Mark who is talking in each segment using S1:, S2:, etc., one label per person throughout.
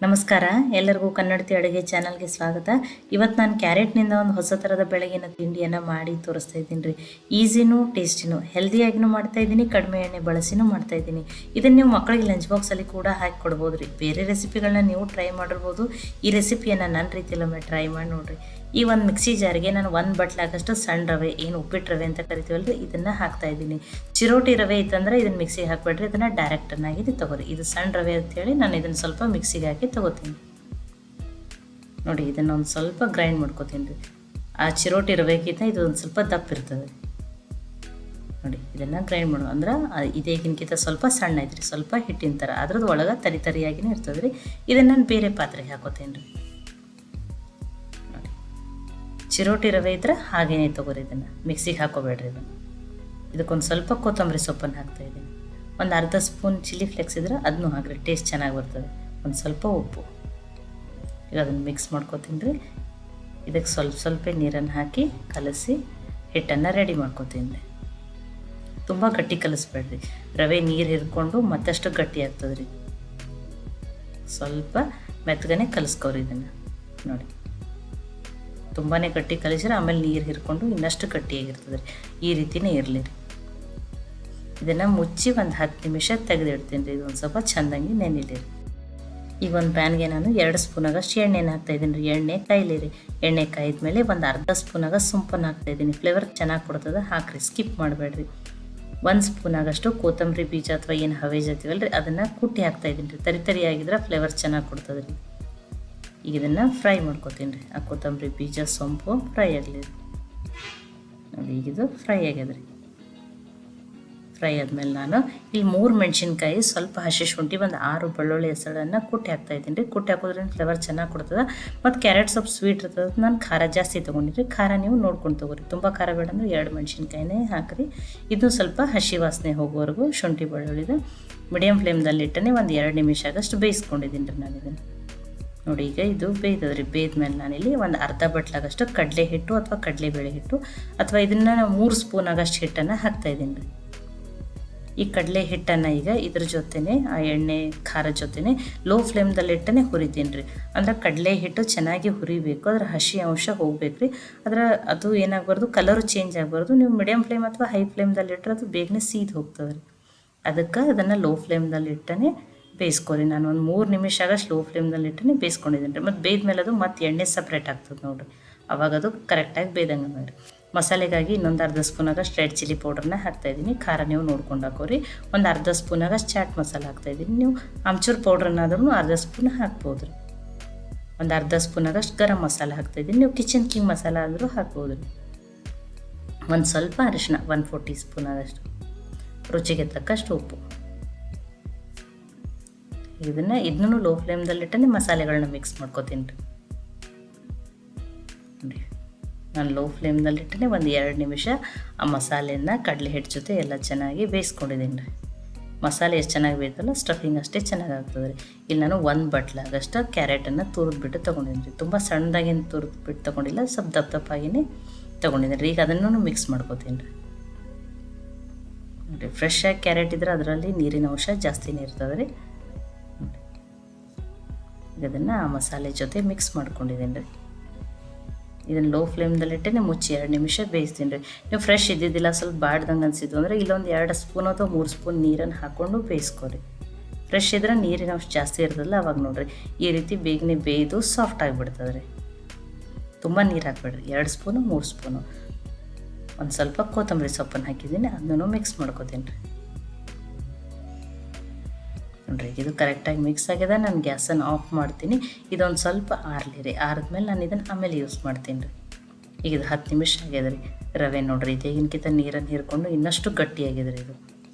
S1: ನಮಸ್ಕಾರ, ಎಲ್ಲರಿಗೂ ಕನ್ನಡತಿ ಅಡುಗೆ ಚಾನಲ್ಗೆ ಸ್ವಾಗತ. ಇವತ್ತು ನಾನು ಕ್ಯಾರೆಟ್ನಿಂದ ಒಂದು ಹೊಸ ಥರದ ಬೆಳಗಿನ ತಿಂಡಿಯನ್ನು ಮಾಡಿ ತೋರಿಸ್ತಾ ಇದ್ದೀನಿ ರೀ. ಈಸಿನೂ ಟೇಸ್ಟಿನೂ ಹೆಲ್ದಿಯಾಗಿನೂ ಮಾಡ್ತಾಯಿದ್ದೀನಿ, ಕಡಿಮೆ ಎಣ್ಣೆ ಬಳಸಿನೂ ಮಾಡ್ತಾಯಿದ್ದೀನಿ. ಇದನ್ನು ನೀವು ಮಕ್ಕಳಿಗೆ ಲಂಚ್ ಬಾಕ್ಸಲ್ಲಿ ಕೂಡ ಹಾಕಿ ಕೊಡ್ಬೋದು ರೀ. ಬೇರೆ ರೆಸಿಪಿಗಳನ್ನ ನೀವು ಟ್ರೈ ಮಾಡಿರ್ಬೋದು. ಈ ರೆಸಿಪಿಯನ್ನು ನನ್ನ ರೀತಿಯಲ್ಲಿ ಒಮ್ಮೆ ಟ್ರೈ ಮಾಡಿ ನೋಡಿರಿ. ಈ ಒಂದು ಮಿಕ್ಸಿ ಜಾರಿಗೆ ನಾನು 1 ಬಟ್ಲಾಗಷ್ಟು ಸಣ್ಣ ರವೆ, ಏನು ಉಪ್ಪಿಟ್ಟು ರವೆ ಅಂತ ಕರಿತೀವಲ್ರಿ, ಇದನ್ನು ಹಾಕ್ತಾಯಿದ್ದೀನಿ. ಚಿರೋಟಿ ರವೆ ಇತ್ತಂದರೆ ಇದನ್ನು ಮಿಕ್ಸಿಗೆ ಹಾಕ್ಬೇಡ್ರಿ, ಇದನ್ನು ಡೈರೆಕ್ಟನ್ನಾಗಿ ತೊಗೊರಿ. ಇದು ಸಣ್ಣ ರವೆ ಅಂಥೇಳಿ ನಾನು ಇದನ್ನು ಸ್ವಲ್ಪ ಮಿಕ್ಸಿಗೆ ಹಾಕಿ ತೊಗೋತೀನಿ. ನೋಡಿ, ಇದನ್ನು ಒಂದು ಸ್ವಲ್ಪ ಗ್ರೈಂಡ್ ಮಾಡ್ಕೋತೀನಿ ರೀ. ಆ ಚಿರೋಟಿ ರವೆಗಿಂತ ಇದು ಒಂದು ಸ್ವಲ್ಪ ದಪ್ಪ ಇರ್ತದೆ. ನೋಡಿ, ಇದನ್ನು ಗ್ರೈಂಡ್ ಮಾಡೋ ಅಂದ್ರೆ ಇದೇಗಿನಕ್ಕಿಂತ ಸ್ವಲ್ಪ ಸಣ್ಣ ಐತ್ರಿ, ಸ್ವಲ್ಪ ಹಿಟ್ಟಿನ ಥರ. ಅದ್ರದ್ದು ಒಳಗೆ ತರಿಯಾಗಿನೇ ಇರ್ತದೆ ರೀ. ಇದನ್ನು ನಾನು ಬೇರೆ ಪಾತ್ರೆಗೆ ಹಾಕೋತೀನಿ ರೀ. ಚಿರೋಟಿ ರವೆ ಇದ್ರೆ ಹಾಗೇನೆ ತೊಗೊರಿ, ಇದನ್ನು ಮಿಕ್ಸಿಗೆ ಹಾಕೋಬೇಡ್ರಿ. ಇದಕ್ಕೊಂದು ಸ್ವಲ್ಪ ಕೊತ್ತಂಬರಿ ಸೊಪ್ಪನ್ನು ಹಾಕ್ತಾಯಿದ್ದೀನಿ. ಒಂದು ಅರ್ಧ ಸ್ಪೂನ್ ಚಿಲ್ಲಿ ಫ್ಲೆಕ್ಸ್ ಇದ್ರೆ ಅದನ್ನು ಹಾಕ್ರಿ, ಟೇಸ್ಟ್ ಚೆನ್ನಾಗಿ ಬರ್ತದೆ. ಒಂದು ಸ್ವಲ್ಪ ಉಪ್ಪು. ಈಗ ಅದನ್ನು ಮಿಕ್ಸ್ ಮಾಡ್ಕೊತೀನಿ ರೀ. ಇದಕ್ಕೆ ಸ್ವಲ್ಪ ನೀರನ್ನು ಹಾಕಿ ಕಲಸಿ ಹಿಟ್ಟನ್ನು ರೆಡಿ ಮಾಡ್ಕೊತೀನಿ ರೀ. ತುಂಬ ಗಟ್ಟಿ ಕಲಿಸ್ಬೇಡ್ರಿ, ರವೆ ನೀರು ಹಿರ್ಕೊಂಡು ಮತ್ತಷ್ಟು ಗಟ್ಟಿ ಆಗ್ತದೆ ರೀ. ಸ್ವಲ್ಪ ಮೆತ್ತಗನೆ ಕಲಿಸ್ಕೋರಿ ಇದನ್ನು. ನೋಡಿ, ತುಂಬಾ ಗಟ್ಟಿ ಕಲಿಸಿದ್ರೆ ಆಮೇಲೆ ನೀರು ಹಿರ್ಕೊಂಡು ಇನ್ನಷ್ಟು ಗಟ್ಟಿಯಾಗಿರ್ತದೆ ರೀ. ಈ ರೀತಿಯೇ ಇರಲಿ ರೀ. ಇದನ್ನು ಮುಚ್ಚಿ ಒಂದು 10 ನಿಮಿಷ ತೆಗೆದಿಡ್ತೀನಿ ರೀ. ಇದೊಂದು ಸ್ವಲ್ಪ ಚೆಂದಾಗಿ ನೆನಿಲಿ ರೀ. ಈಗ ಒಂದು ಪ್ಯಾನ್ಗೆ ನಾನು 2 ಸ್ಪೂನಾಗಷ್ಟು ಎಣ್ಣೆನ ಹಾಕ್ತಾಯಿದ್ದೀನಿ ರೀ. ಎಣ್ಣೆ ಕಾಯಿಲಿ. ಎಣ್ಣೆ ಕಾಯಿದ್ಮೇಲೆ ಒಂದು ಅರ್ಧ ಸ್ಪೂನಾಗ ಸೊಂಪನ್ನು ಹಾಕ್ತಾಯಿದ್ದೀನಿ. ಫ್ಲೇವರ್ ಚೆನ್ನಾಗಿ ಕೊಡ್ತದೆ, ಹಾಕ್ರಿ, ಸ್ಕಿಪ್ ಮಾಡಬೇಡ್ರಿ. 1 ಸ್ಪೂನಾಗಷ್ಟು ಕೊತ್ತಂಬರಿ ಬೀಜ ಅಥವಾ ಏನು ಹವೇಜ್ ಅಂತೀವಲ್ಲ ರೀ, ಅದನ್ನು ಕುಟ್ಟಿ ಹಾಕ್ತಾಯಿದ್ದೀನಿ ರೀ. ತರಿಯಾಗಿದ್ರೆ ಫ್ಲೇವರ್ ಚೆನ್ನಾಗಿ ಕೊಡ್ತದೆ ರೀ. ಈಗ ಇದನ್ನು ಫ್ರೈ ಮಾಡ್ಕೊತೀನಿ ರೀ. ಆ ಕೊತ್ತಂಬರಿ ಬೀಜ ಸೊಂಪು ಫ್ರೈ ಆಗಲಿ ರೀ. ನೋಡಿ, ಈಗಿದು ಫ್ರೈ ಆಗ್ಯದ ರೀ. ಫ್ರೈ ಆದಮೇಲೆ ನಾನು ಇಲ್ಲಿ 3 ಮೆಣಸಿನ್ಕಾಯಿ, ಸ್ವಲ್ಪ ಹಸಿ ಶುಂಠಿ, ಒಂದು 6 ಬೆಳ್ಳುಳ್ಳಿ ಹೆಸಳನ್ನು ಕುಟ್ಟಿ ಹಾಕ್ತಾಯಿದ್ದೀನಿ ರೀ. ಕುಟ್ಟಿ ಹಾಕೋದ್ರಿಂದ ಫ್ಲೇವರ್ ಚೆನ್ನಾಗಿ ಕೊಡ್ತದೆ. ಮತ್ತು ಕ್ಯಾರೆಟ್ ಸ್ವಲ್ಪ ಸ್ವೀಟ್ ಇರ್ತದೆ, ನಾನು ಖಾರ ಜಾಸ್ತಿ ತೊಗೊಂಡಿರಿ. ಖಾರ ನೀವು ನೋಡ್ಕೊಂಡು ತೊಗೊರಿ. ತುಂಬ ಖಾರ ಬೇಡ ಅಂದರೆ 2 ಮೆಣಸಿನ್ಕಾಯಿನೇ ಹಾಕಿರಿ. ಇದು ಸ್ವಲ್ಪ ಹಸಿ ವಾಸನೆ ಹೋಗೋವರೆಗೂ ಶುಂಠಿ ಬೆಳ್ಳುಳ್ಳಿದ ಮೀಡಿಯಮ್ ಫ್ಲೇಮ್ದಲ್ಲಿ ಇಟ್ಟನೆ ಒಂದು 2 ನಿಮಿಷ ಆಗಷ್ಟು ಬೇಯಿಸ್ಕೊಂಡಿದ್ದೀನಿ ರೀ ನಾನು ಇದನ್ನು. ನೋಡಿ, ಈಗ ಇದು ಬೇಯ್ತದ್ರಿ. ಬೇಯ್ದ್ಮೇಲೆ ನಾನಿಲ್ಲಿ ಒಂದು ಅರ್ಧ ಬಟ್ಲಾಗಷ್ಟು ಕಡಲೆ ಹಿಟ್ಟು ಅಥವಾ ಕಡಲೆಬೇಳೆ ಹಿಟ್ಟು ಅಥವಾ ಇದನ್ನು 3 ಸ್ಪೂನ್ ಆಗಷ್ಟು ಹಿಟ್ಟನ್ನು ಹಾಕ್ತಾಯಿದ್ದೀನಿ ರೀ. ಈ ಕಡಲೆ ಹಿಟ್ಟನ್ನು ಈಗ ಇದ್ರ ಜೊತೆನೇ ಆ ಎಣ್ಣೆ ಖಾರ ಜೊತೆನೇ ಲೋ ಫ್ಲೇಮ್ದಲ್ಲಿ ಇಟ್ಟನೆ ಹುರಿತೀನಿ ರೀ. ಅಂದ್ರೆ ಕಡಲೆ ಹಿಟ್ಟು ಚೆನ್ನಾಗಿ ಹುರಿಬೇಕು, ಅದರ ಹಸಿ ಅಂಶ ಹೋಗ್ಬೇಕು ರೀ. ಅದು ಏನಾಗಬಾರ್ದು, ಕಲರು ಚೇಂಜ್ ಆಗಬಾರ್ದು. ನೀವು ಮೀಡಿಯಮ್ ಫ್ಲೇಮ್ ಅಥವಾ ಹೈ ಫ್ಲೇಮ್ದಲ್ಲಿ ಇಟ್ಟರೆ ಅದು ಬೇಗನೆ ಸೀದ್ ಹೋಗ್ತದೆ ರೀ. ಅದಕ್ಕೆ ಅದನ್ನು ಲೋ ಫ್ಲೇಮ್ದಲ್ಲಿ ಇಟ್ಟನೆ ಬೇಯಿಸ್ಕೊರಿ. ನಾನು ಒಂದು 3 ನಿಮಿಷ ಆಗಷ್ಟು ಲೋ ಫ್ಲೇಮ್ದಲ್ಲಿ ಇಟ್ಟನೆ ಬೇಯಿಸ್ಕೊಂಡಿದ್ದೀನಿ ರೀ. ಮತ್ತು ಬೇಯ್ದ್ಮೇಲೆ ಅದು ಮತ್ತು ಎಣ್ಣೆ ಸಪ್ರೇಟ್ ಆಗ್ತದೆ ನೋಡಿರಿ. ಅವಾಗ ಅದು ಕರೆಕ್ಟಾಗಿ ಬೇಯ್ದಂಗೆ ನೋಡಿರಿ. ಮಸಾಲೆಗಾಗಿ ಇನ್ನೊಂದು ಅರ್ಧ ಸ್ಪೂನಾಗಷ್ಟು ರೆಡ್ ಚಿಲ್ಲಿ ಪೌಡ್ರನ್ನ ಹಾಕ್ತಾಯಿದ್ದೀನಿ. ಖಾರ ನೀವು ನೋಡ್ಕೊಂಡು ಹಾಕೋರಿ. ಒಂದು ಅರ್ಧ ಸ್ಪೂನಾಗಷ್ಟು ಚಾಟ್ ಮಸಾಲ ಹಾಕ್ತಾಯಿದ್ದೀನಿ. ನೀವು ಆಮ್ಚೂರು ಪೌಡ್ರನ್ನಾದ್ರೂ ಅರ್ಧ ಸ್ಪೂನ್ ಹಾಕ್ಬೋದು ರೀ. ಒಂದು ಅರ್ಧ ಸ್ಪೂನಾಗಷ್ಟು ಗರಂ ಮಸಾಲ ಹಾಕ್ತಾಯಿದ್ದೀನಿ. ನೀವು ಕಿಚನ್ ಕಿಂಗ್ ಮಸಾಲ ಆದರೂ ಹಾಕ್ಬೋದು ರೀ. ಒಂದು ಸ್ವಲ್ಪ ಅರಿಶಿನ, 1/4 ಟೀ ಸ್ಪೂನ್ ಆಗಷ್ಟು. ರುಚಿಗೆ ತಕ್ಕಷ್ಟು ಉಪ್ಪು. ಇದನ್ನು ಲೋ ಫ್ಲೇಮ್ದಲ್ಲಿಟ್ಟನೆ ಮಸಾಲೆಗಳನ್ನ ಮಿಕ್ಸ್ ಮಾಡ್ಕೊತೀನಿ ರೀ. ನೋಡಿ, ನಾನು ಲೋ ಫ್ಲೇಮ್ದಲ್ಲಿಟ್ಟನೆ ಒಂದು 2 ನಿಮಿಷ ಆ ಮಸಾಲೆಯನ್ನು ಕಡಲೆ ಹಿಟ್ಟು ಜೊತೆ ಎಲ್ಲ ಚೆನ್ನಾಗಿ ಬೇಯಿಸ್ಕೊಂಡಿದ್ದೀನಿ ರೀ. ಮಸಾಲೆ ಎಷ್ಟು ಚೆನ್ನಾಗಿ ಬೇಯ್ತಲ್ಲ, ಸ್ಟಫಿಂಗ್ ಅಷ್ಟೇ ಚೆನ್ನಾಗಿ ಆಗ್ತದೆ ರೀ. ಇಲ್ಲಿ ನಾನು 1 ಬಟ್ಲಾಗಷ್ಟು ಕ್ಯಾರೆಟನ್ನು ತುರಿದ್ಬಿಟ್ಟು ತೊಗೊಂಡಿದ್ದೀನಿ ರೀ. ತುಂಬ ಸಣ್ಣದಾಗೇನು ತುರಿದ್ಬಿಟ್ಟು ತೊಗೊಂಡಿಲ್ಲ, ಸ್ವಲ್ಪ ದಪ್ಪವಾಗಿಯೇ ತೊಗೊಂಡಿದ್ದೀನಿ ರೀ. ಈಗ ಅದನ್ನು ಮಿಕ್ಸ್ ಮಾಡ್ಕೊತೀನಿ ರೀ. ನೋಡಿ, ಫ್ರೆಶ್ ಆಗಿ ಕ್ಯಾರೆಟ್ ಇದ್ರೆ ಅದರಲ್ಲಿ ನೀರಿನ ಅಂಶ ಜಾಸ್ತಿನೇ ಇರ್ತದೆ ರೀ. ಇದನ್ನು ಆ ಮಸಾಲೆ ಜೊತೆ ಮಿಕ್ಸ್ ಮಾಡ್ಕೊಂಡಿದ್ದೀನಿ ರೀ. ಇದನ್ನು ಲೋ ಫ್ಲೇಮ್ದಲ್ಲಿಟ್ಟೆ ಮುಚ್ಚಿ 2 ನಿಮಿಷ ಬೇಯಿಸ್ತೀನಿ ರೀ. ನೀವು ಫ್ರೆಶ್ ಇದ್ದಿದ್ದಿಲ್ಲ, ಸ್ವಲ್ಪ ಬಾಡ್ದಂಗೆ ಅನಿಸಿದ್ದು ಅಂದರೆ ಇಲ್ಲೊಂದು 2 ಸ್ಪೂನ್ ಅಥವಾ 3 ಸ್ಪೂನ್ ನೀರನ್ನು ಹಾಕ್ಕೊಂಡು ಬೇಯಿಸ್ಕೊರಿ. ಫ್ರೆಶ್ ಇದ್ರೆ ನೀರಿನ ಅಂಶ ಜಾಸ್ತಿ ಇರ್ತದಲ್ಲ, ಅವಾಗ ನೋಡಿರಿ ಈ ರೀತಿ ಬೇಗನೆ ಬೇಯ್ದು ಸಾಫ್ಟ್ ಆಗಿಬಿಡ್ತದೆ ರೀ. ತುಂಬ ನೀರು ಹಾಕ್ಬೇಡ್ರಿ. 2 ಸ್ಪೂನು 3 ಸ್ಪೂನು. ಒಂದು ಸ್ವಲ್ಪ ಕೊತ್ತಂಬರಿ ಸೊಪ್ಪನ್ನು ಹಾಕಿದ್ದೀನಿ, ಅದನ್ನು ಮಿಕ್ಸ್ ಮಾಡ್ಕೊತೀನಿ ರೀ. ನೋಡಿರಿ, ಇದು ಕರೆಕ್ಟಾಗಿ ಮಿಕ್ಸ್ ಆಗ್ಯದ. ನಾನು ಗ್ಯಾಸನ್ನು ಆಫ್ ಮಾಡ್ತೀನಿ. ಇದೊಂದು ಸ್ವಲ್ಪ ಆರಲಿ ರೀ. ಆರಿದ್ಮೇಲೆ ನಾನು ಇದನ್ನು ಆಮೇಲೆ ಯೂಸ್ ಮಾಡ್ತೀನಿ ರೀ. ಈಗ ಇದು 10 ನಿಮಿಷ ಆಗ್ಯದ ರೀ. ರವೆ ನೋಡಿರಿ, ಇದೇಗಿನಕ್ಕಿಂತ ನೀರನ್ನು ಹೀರ್ಕೊಂಡು ಇನ್ನಷ್ಟು ಗಟ್ಟಿಯಾಗಿದೆ ರೀ ಇದು.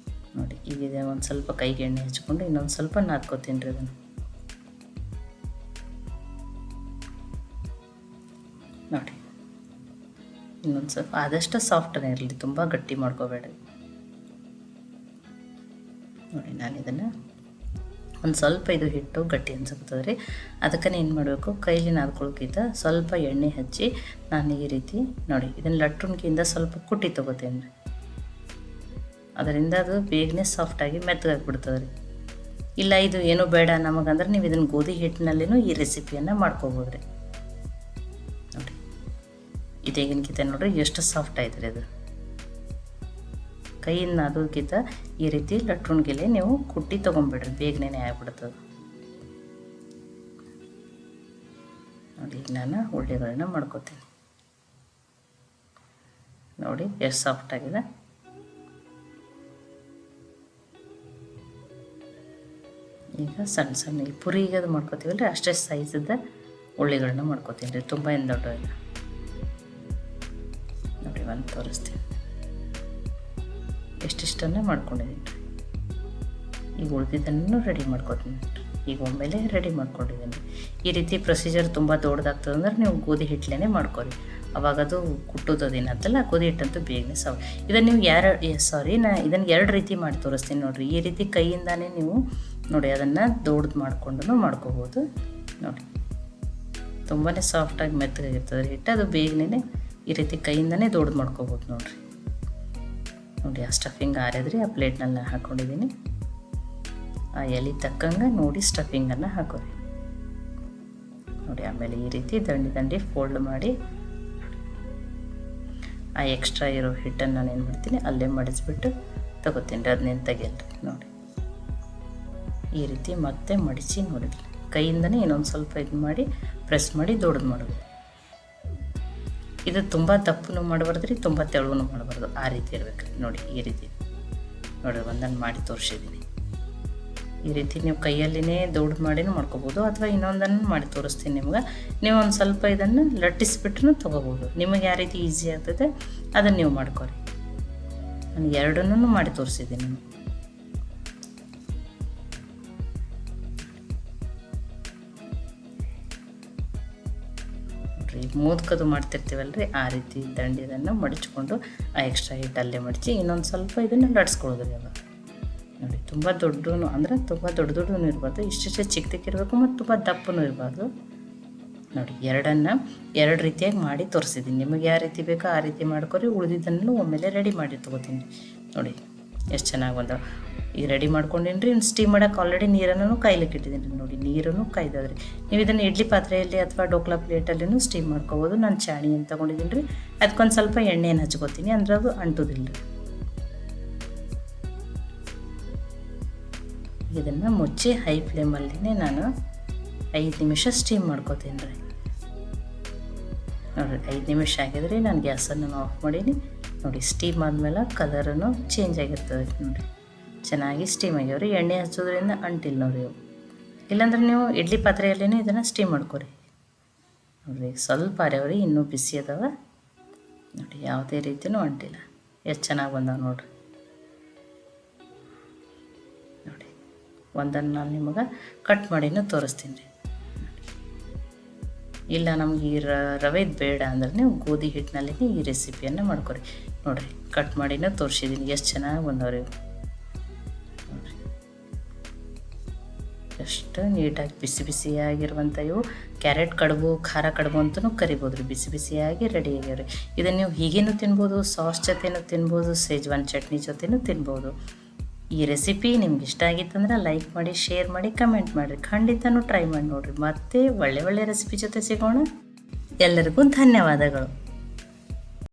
S1: ನೋಡಿ, ಈಗ ಒಂದು ಸ್ವಲ್ಪ ಕೈಗೆ ಎಣ್ಣೆ ಹಚ್ಕೊಂಡು ಇನ್ನೊಂದು ಸ್ವಲ್ಪ ನಾದ್ಕೋತೀನಿ ರೀ ಇದನ್ನು. ನೋಡಿ, ಇನ್ನೊಂದು ಸ್ವಲ್ಪ ಆದಷ್ಟು ಸಾಫ್ಟನೇ ಇರಲಿ, ತುಂಬ ಗಟ್ಟಿ ಮಾಡ್ಕೋಬೇಡ್ರಿ. ನೋಡಿ, ನಾನು ಇದನ್ನು ಒಂದು ಸ್ವಲ್ಪ ಇದು ಹಿಟ್ಟು ಗಟ್ಟಿ ಅನ್ಸುತ್ತದೆ ರೀ. ಅದಕ್ಕೆ ಏನು ಮಾಡಬೇಕು, ಕೈಲಿ ನಾದ್ಕೊಳ್ಳೋಕ್ಕಿಂತ ಸ್ವಲ್ಪ ಎಣ್ಣೆ ಹಚ್ಚಿ ನಾನು ಈ ರೀತಿ ನೋಡಿ ಇದನ್ನು ಲಟ್ಟುಣಿಕೆಯಿಂದ ಸ್ವಲ್ಪ ಕುಟ್ಟಿ ತೊಗೋತೀನಿ ರೀ. ಅದರಿಂದ ಅದು ಬೇಗನೆ ಸಾಫ್ಟಾಗಿ ಮೆತ್ತಗಾಗಿಬಿಡ್ತದೆ ರೀ. ಇಲ್ಲ ಇದು ಏನೂ ಬೇಡ ನಮಗಂದ್ರೆ ನೀವು ಇದನ್ನು ಗೋಧಿ ಹಿಟ್ಟಿನಲ್ಲಿನೂ ಈ ರೆಸಿಪಿಯನ್ನು ಮಾಡ್ಕೋಬೋದು ರೀ. ನೋಡಿ ಇದೇಗಿನಕಿತ ನೋಡಿರಿ ಎಷ್ಟು ಸಾಫ್ಟ್ ಆಯ್ತು ರೀ ಅದು. ಕೈಯಿಂದ ಅದಕ್ಕಿಂತ ಈ ರೀತಿ ಲಟ್ಟುಣಿಗೆಲೆ ನೀವು ಕುಟ್ಟಿ ತೊಗೊಂಬಿಡ್ರಿ, ಬೇಗನೆ ಆಗ್ಬಿಡ್ತದೆ. ನೋಡಿ ಈಗ ನಾನು ಉಳ್ಳಿಗಳನ್ನ ಮಾಡ್ಕೋತೀನಿ. ನೋಡಿ ಎಷ್ಟು ಸಾಫ್ಟ್ ಆಗಿದೆ. ಈಗ ಸಣ್ಣ ಸಣ್ಣ ಈ ಪುರಿಗೆ ಅದು ಮಾಡ್ಕೋತೀವಲ್ಲ ರೀ, ಅಷ್ಟೇ ಸೈಜದ ಉಳ್ಳಿಗಳನ್ನ ಮಾಡ್ಕೋತೀನಿ ರೀ, ತುಂಬ ಏನು ದೊಡ್ಡ ಇಲ್ಲ. ನೋಡಿ ಒಂದು ತೋರಿಸ್ತೀನಿ, ಎಷ್ಟಿಷ್ಟನ್ನೇ ಮಾಡ್ಕೊಂಡಿದ್ದೀನಿ ರೀ. ಈಗ ಉಳಿದಿದ್ದನ್ನು ರೆಡಿ ಮಾಡ್ಕೋತೀನಿ ರೀ. ಈಗ ಒಮ್ಮೆಲೆ ರೆಡಿ ಮಾಡ್ಕೊಂಡಿದ್ದೀನಿ. ಈ ರೀತಿ ಪ್ರೊಸೀಜರ್ ತುಂಬ ದೊಡ್ಡದಾಗ್ತದೆ ಅಂದ್ರೆ ನೀವು ಗೋಧಿ ಹಿಟ್ಲೇ ಮಾಡ್ಕೊರಿ, ಅವಾಗ ಅದು ಕುಟ್ಟೋದೇನಂತಲ್ಲ ಗೋಧಿ ಹಿಟ್ಟಂತೂ ಬೇಗನೆ ಇದನ್ನು ನೀವು ನಾ ಇದನ್ನು 2 ರೀತಿ ಮಾಡಿ ತೋರಿಸ್ತೀನಿ ನೋಡಿರಿ. ಈ ರೀತಿ ಕೈಯಿಂದಾನೇ ನೀವು ನೋಡಿ ಅದನ್ನು ದೊಡ್ಡದು ಮಾಡ್ಕೊಂಡು ಮಾಡ್ಕೋಬೋದು. ನೋಡಿ ತುಂಬಾ ಸಾಫ್ಟಾಗಿ ಮೆತ್ತಗಾಗಿರ್ತದೆ ಹಿಟ್ಟು, ಅದು ಬೇಗನೆ ಈ ರೀತಿ ಕೈಯಿಂದನೇ ದೊಡ್ಡದು ಮಾಡ್ಕೋಬೋದು ನೋಡಿರಿ. ನೋಡಿ ಆ ಸ್ಟಫಿಂಗ್ ಆರಿದ್ರಿ, ಆ ಪ್ಲೇಟ್ನಲ್ಲಿ ಹಾಕ್ಕೊಂಡಿದ್ದೀನಿ. ಆ ಎಲೆ ತಕ್ಕಂಗೆ ನೋಡಿ ಸ್ಟಫಿಂಗನ್ನು ಹಾಕೋರಿ. ನೋಡಿ ಆಮೇಲೆ ಈ ರೀತಿ ದಂಡಿ ಫೋಲ್ಡ್ ಮಾಡಿ ಆ ಎಕ್ಸ್ಟ್ರಾ ಇರೋ ಹಿಟ್ಟನ್ನು ನಾನು ಏನು ಮಾಡ್ತೀನಿ ಅಲ್ಲೇ ಮಡಿಸ್ಬಿಟ್ಟು ತಗೋತೀನಿ ರೀ, ಅದನ್ನೇನು ತೆಗಿಯಲ್ರಿ. ನೋಡಿ ಈ ರೀತಿ ಮತ್ತೆ ಮಡಿಸಿ ನೋಡಿದ್ರಿ ಕೈಯಿಂದನೇ ಇನ್ನೊಂದು ಸ್ವಲ್ಪ ಇದು ಮಾಡಿ ಪ್ರೆಸ್ ಮಾಡಿ ದೊಡ್ಡದು ಮಾಡೋದು. ಇದು ತುಂಬ ದಪ್ಪನೂ ಮಾಡಬಾರ್ದು ರೀ, ತುಂಬ ತೆಳುವೂ ಮಾಡಬಾರ್ದು, ಆ ರೀತಿ ಇರಬೇಕು ರೀ. ನೋಡಿ ಈ ರೀತಿ ನೋಡಿ ಒಂದನ್ನು ಮಾಡಿ ತೋರಿಸಿದ್ದೀನಿ. ಈ ರೀತಿ ನೀವು ಕೈಯಲ್ಲಿನೇ ದೊಡ್ಡದು ಮಾಡಿನೂ ಮಾಡ್ಕೋಬೋದು, ಅಥವಾ ಇನ್ನೊಂದನ್ನು ಮಾಡಿ ತೋರಿಸ್ತೀನಿ ನಿಮ್ಗೆ. ನೀವು ಒಂದು ಸ್ವಲ್ಪ ಇದನ್ನು ಲಟ್ಟಿಸ್ಬಿಟ್ರೂ ತೊಗೋಬೋದು, ನಿಮಗೆ ಯಾವ ರೀತಿ ಈಸಿ ಆಗ್ತದೆ ಅದನ್ನು ನೀವು ಮಾಡ್ಕೊರಿ. ನಾನು 2 ಮಾಡಿ ತೋರಿಸಿದ್ದೀನಿ. ನೋಡಿರಿ ಮೋದಕದು ಮಾಡ್ತಿರ್ತೀವಲ್ಲ ರೀ, ಆ ರೀತಿ ದಂಡಿದನ್ನು ಮಡಿಚ್ಕೊಂಡು ಆ ಎಕ್ಸ್ಟ್ರಾ ಹಿಟ್ಟು ಅಲ್ಲೇ ಮಡಿಚಿ ಇನ್ನೊಂದು ಸ್ವಲ್ಪ ಇದನ್ನು ಲಟ್ಸ್ಕೊಳ್ಳೋದು ರೀ. ಅವಾಗ ನೋಡಿ ತುಂಬ ದೊಡ್ಡೂ ಅಂದರೆ ತುಂಬ ದೊಡ್ಡದೂ ಇರಬಾರ್ದು, ಇಷ್ಟಿಷ್ಟೇ ಚಿಕ್ಕದಕ್ಕಿರಬೇಕು ಮತ್ತು ತುಂಬ ದಪ್ಪನೂ ಇರಬಾರ್ದು. ನೋಡಿ 2 ರೀತಿಯಾಗಿ ಮಾಡಿ ತೋರಿಸಿದ್ದೀನಿ. ನಿಮಗೆ ಯಾವ ರೀತಿ ಬೇಕೋ ಆ ರೀತಿ ಮಾಡ್ಕೊರಿ. ಉಳಿದಿದ್ದನ್ನು ಒಮ್ಮೆಲೆ ರೆಡಿ ಮಾಡಿ ತೊಗೋತೀನಿ. ನೋಡಿ ಎಷ್ಟು ಚೆನ್ನಾಗಿ ಬಂದವು. ಈಗ ರೆಡಿ ಮಾಡ್ಕೊಂಡಿನಿ ರೀ. ಸ್ಟೀಮ್ ಮಾಡೋಕೆ ಆಲ್ರೆಡಿ ನೀರನ್ನು ಕಾಯ್ಲಿಕ್ಕೆ ಇಟ್ಟಿದ್ದೀನಿ. ನೋಡಿ ನೀರನ್ನು ಕಾಯ್ದದ್ರಿ. ನೀವು ಇದನ್ನು ಇಡ್ಲಿ ಪಾತ್ರೆಯಲ್ಲಿ ಅಥವಾ ಡೋಕ್ಲಾ ಪ್ಲೇಟಲ್ಲಿನೂ ಸ್ಟೀಮ್ ಮಾಡ್ಕೋಬೋದು. ನಾನು ಚಾಣಿ ಅಂತ ತೊಗೊಂಡಿದ್ದೀನಿ ರೀ, ಅದಕ್ಕೊಂದು ಸ್ವಲ್ಪ ಎಣ್ಣೆಯನ್ನು ಹಚ್ಕೋತೀನಿ, ಅಂದ್ರೆ ಅದು ಅಂಟೋದಿಲ್ಲ ರೀ. ಇದನ್ನು ಮುಚ್ಚಿ ಹೈ ಫ್ಲೇಮಲ್ಲಿನೇ ನಾನು 5 ನಿಮಿಷ ಸ್ಟೀಮ್ ಮಾಡ್ಕೋತೀನಿ ರೀ. ನೋಡಿರಿ 5 ನಿಮಿಷ ಆಗಿದ್ರಿ, ನಾನು ಗ್ಯಾಸನ್ನು ಆಫ್ ಮಾಡೀನಿ. ನೋಡಿ ಸ್ಟೀಮ್ ಆದಮೇಲೆ ಕಲರನ್ನು ಚೇಂಜ್ ಆಗಿರ್ತದೆ. ನೋಡಿ ಚೆನ್ನಾಗಿ ಸ್ಟೀಮ್ ಆಗ್ಯಾವ್ರಿ. ಎಣ್ಣೆ ಹಚ್ಚೋದ್ರಿಂದ ಅಂಟಿಲ್ಲ ನೋಡಿರಿ ಅವು. ಇಲ್ಲಾಂದ್ರೆ ನೀವು ಇಡ್ಲಿ ಪಾತ್ರೆಯಲ್ಲೇ ಇದನ್ನು ಸ್ಟೀಮ್ ಮಾಡ್ಕೊರಿ. ನೋಡಿರಿ ಸ್ವಲ್ಪ ಅರ್ಯಾವ್ರಿ, ಇನ್ನೂ ಬಿಸಿ ಅದಾವ. ನೋಡಿ ಯಾವುದೇ ರೀತಿಯೂ ಅಂಟಿಲ್ಲ. ಎಷ್ಟು ಚೆನ್ನಾಗಿ ಬಂದಾವೆ ನೋಡಿರಿ. ನೋಡಿ ಒಂದನ್ನು ನಾನು ನಿಮಗೆ ಕಟ್ ಮಾಡಿನೂ ತೋರಿಸ್ತೀನಿ ರೀ. ಇಲ್ಲ ನಮ್ಗೆ ಈ ರವೆದು ಬೇಡ ಅಂದ್ರೆ ನೀವು ಗೋಧಿ ಹಿಟ್ಟಿನಲ್ಲಿ ಈ ರೆಸಿಪಿಯನ್ನು ಮಾಡ್ಕೊರಿ. ನೋಡಿರಿ ಕಟ್ ಮಾಡಿನೂ ತೋರಿಸಿದ್ದೀನಿ, ಎಷ್ಟು ಚೆನ್ನಾಗಿ ಬಂದವ್ರಿ ಇವು. ನೋಡಿರಿ ಎಷ್ಟು ನೀಟಾಗಿ ಬಿಸಿ ಬಿಸಿಯಾಗಿರುವಂಥ ಇವು ಕ್ಯಾರೆಟ್ ಕಡುಬು, ಖಾರ ಕಡುಬು ಅಂತಲೂ ಕರಿಬೋದು ರೀ. ಬಿಸಿ ಬಿಸಿಯಾಗಿ ರೆಡಿ ಆಗ್ಯಾವ್ರಿ. ಇದನ್ನು ನೀವು ಹೀಗೇನೂ ತಿನ್ಬೋದು, ಸಾಸ್ ಜೊತೆನೂ ತಿನ್ಬೋದು, ಸೇಜ್ವಾನ್ ಚಟ್ನಿ ಜೊತೆನೂ ತಿನ್ಬೋದು. ಈ ರೆಸಿಪಿ ನಿಮ್ಗೆ ಇಷ್ಟ ಆಗಿತ್ತಂದ್ರೆ ಲೈಕ್ ಮಾಡಿ, ಶೇರ್ ಮಾಡಿ, ಕಮೆಂಟ್ ಮಾಡಿರಿ. ಖಂಡಿತನೂ ಟ್ರೈ ಮಾಡಿ ನೋಡಿರಿ. ಮತ್ತೆ ಒಳ್ಳೆ ರೆಸಿಪಿ ಜೊತೆ ಸಿಗೋಣ. ಎಲ್ಲರಿಗೂ ಧನ್ಯವಾದಗಳು.